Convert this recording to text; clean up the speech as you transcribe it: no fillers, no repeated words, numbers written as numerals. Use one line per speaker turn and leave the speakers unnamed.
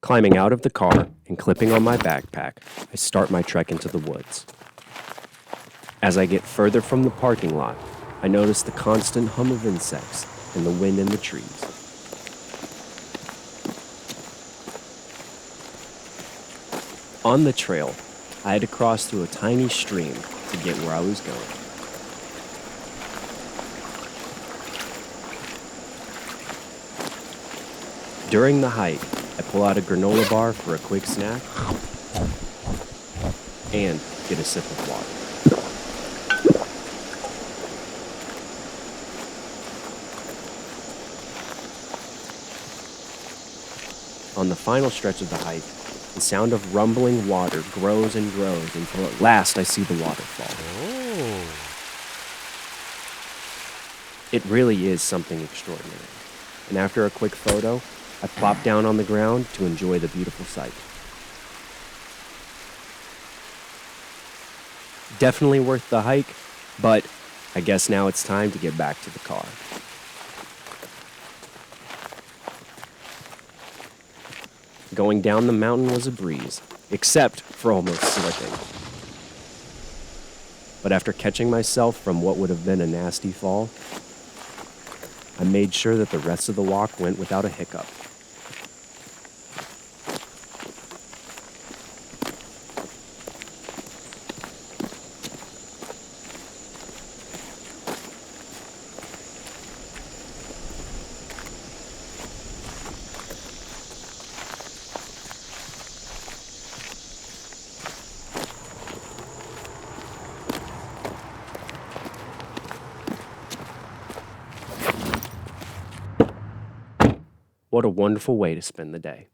Climbing out of the car and clipping on my backpack, I start my trek into the woods. As I get further from the parking lot, I notice the constant hum of insects and the wind in the trees. On the trail, I had to cross through a tiny stream to get where I was going. During the hike, I pull out a granola bar for a quick snack and get a sip of water. On the final stretch of the hike, the sound of rumbling water grows and grows until at last I see the waterfall.
Oh.
It really is something extraordinary. And after a quick photo, I plop down on the ground to enjoy the beautiful sight. Definitely worth the hike, but I guess now it's time to get back to the car. Going down the mountain was a breeze, except for almost slipping. But after catching myself from what would have been a nasty fall, I made sure that the rest of the walk went without a hiccup. What a wonderful way to spend the day.